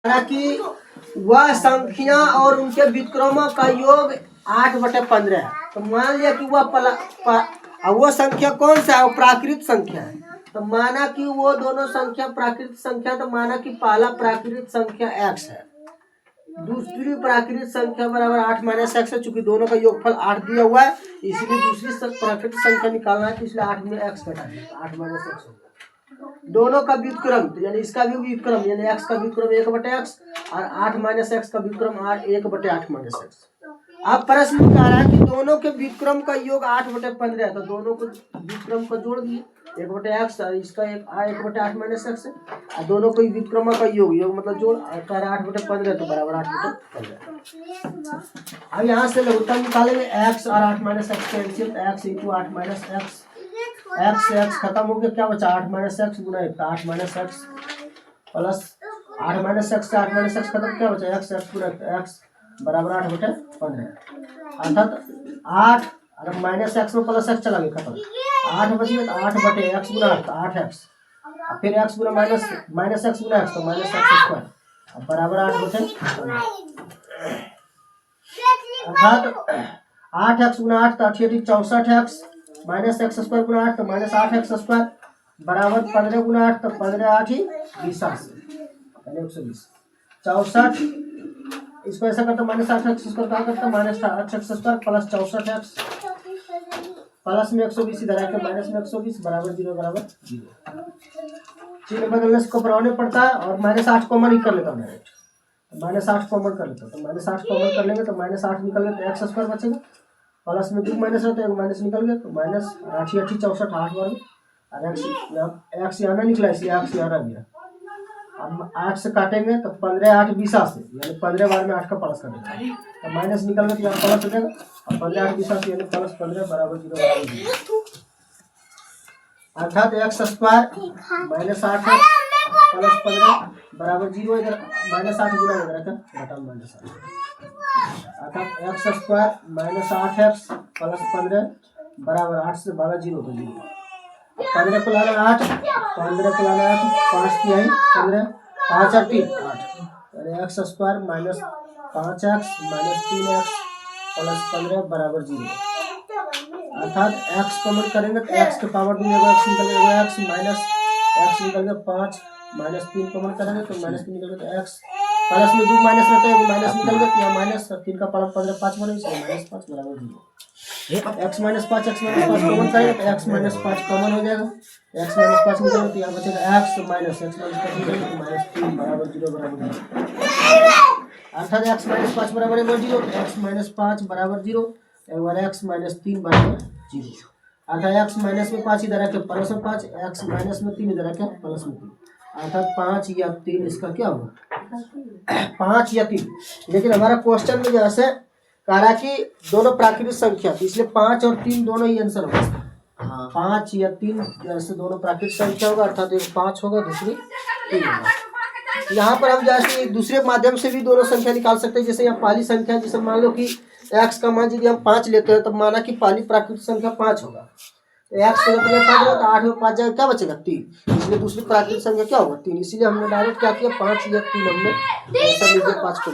कि वह संख्या और उनके व्युत्क्रमों का योग 8/15 है। तो मान लिया कि वो संख्या कौन सा है? वो प्राकृत संख्या है। तो माना कि वो दोनों संख्या प्राकृत संख्या, तो माना कि पहला प्राकृत संख्या x है, दूसरी प्राकृत संख्या बराबर 8 - x है। चूंकि दोनों का योगफल 8 दिया हुआ है, इसलिए दूसरी प्राकृत संख्या निकालना है, तो इसलिए 8 में x घटा दिया, 8 - x होगा। दोनों का व्युत्क्रम, तो यानी इसका भी व्युत्क्रम, यानी x का व्युत्क्रम 1/x और 8 - x का व्युत्क्रम 1/8 - x। अब प्रश्न कह रहा है कि दोनों के व्युत्क्रम का योग 8/15 है, तो दोनों को व्युत्क्रम को जोड़ दिए 1/x और इसका 1/8 - x है, और दोनों को व्युत्क्रम का योग मतलब जोड़ 8/15 तो बराबर 8/15। अब यहाँ से लघुत्तम निकालेंगे x और 8 - x का एलसीएम, x × 8 - x, x से x खत्म हो गया, क्या बचा 8 - x गुना 8 - x प्लस 8 - x से 8 - x खत्म, क्या बचा x गुना x बराबर 8/15। अर्थात 8 और माइनस x में प्लस x चला गया, खत्म 8 बची, तो 8/x गुना 8x, और फिर x गुना माइनस x गुना x, तो -x² बराबर 8/15। अर्थात 8x गुना 8 तो 64x, -x² गुना 8 तो -8x² बराबर 15 गुना 8 तो 15 8 20 120। 64 इसको ऐसा करता -8x² कहाँ करता -8x² प्लस 64x प्लस में 120 इधर आके माइनस में 120 बराबर 0 बराबर 0। चिन्ह बदलने से घबराने पड़ता है, और -8 कॉमन ही कर लेता हूँ डायरेक्ट, -8 कॉमन कर लेता हूँ, तो -8 कॉमन कर लेंगे तो -8 निकल गया, तो x² बचेगा, प्लस में 2 माइनस रहता है, माइनस निकल गया, तो -8 × 8 = 64 8 वर्ग, और x यहाँ निकला, इसलिए x यहाँ रह गया। अब 8 से काटेंगे तो 15 8 20 से, यानी 15 बार में 8 का प्लस करेंगे, तो माइनस निकल गया, तो यहाँ प्लस हो जाएगा, और 15 8 20 यानी प्लस 15 बराबर 0 बराबर 0। अर्थात x² -8 प्लस 15 बराबर 0, इधर -8 गुना इधर घटा -8, अर्थात x² -8x प्लस 15 बराबर 8 से भागा 0 तो 0। 15 को लाना 8, 15 को लाना 8, 5 की आई 15, 5 और 3 8, अरे x² -5x -3x प्लस 15 बराबर 0। अर्थात x कॉमन करेंगे तो x के पावर दूंगा, x निकल गया x माइनस x निकल गया 5 -3 कॉमन करेंगे तो -3 निकल गया, तो x प्लस में 2 माइनस रहता है, माइनस निकल गया, या माइनस 3 का पावर 15 5 बने, इसलिए -5 बराबर 0। x - 5 कॉमन करेंगे तो x - 5 कॉमन हो जाएगा, x - 5 निकलेगा, तो यहाँ बचेगा x - 5 निकलेगा तो -3 बराबर 0 बराबर 0। अर्थात x - 5 बराबर 0, x - 5 बराबर 0 और x - 3 बराबर 0। अर्थात x माइनस में 5 इधर आके प्लस में 5, x माइनस में 3 इधर आके प्लस में 3, अर्थात 5 या 3 इसका क्या होगा 5 या 3। लेकिन हमारा क्वेश्चन में जैसे कह रहा कि दोनों प्राकृतिक संख्या, तो इसलिए 5 और 3 दोनों ही आंसर होगा। 5 या 3 जैसे दोनों प्राकृतिक संख्या होगा, अर्थात एक 5 होगा, दूसरी 3 होगा। यहाँ पर हम जैसे दूसरे माध्यम से भी दोनों संख्या निकाल सकते हैं। जैसे यहाँ पहली संख्या, जैसे मान लो कि x का मान यदि हम 5 लेते हैं, तो माना कि पहली प्राकृतिक संख्या 5 होगा, तो x को जब 5 होगा तो 8 में 5 जाएगा, क्या बचेगा 3, इसलिए दूसरी प्राकृतिक संख्या क्या होगा 3, इसीलिए हमने डायरेक्ट क्या किया 5 या 3 हमने ऐसा लीजिए 5 को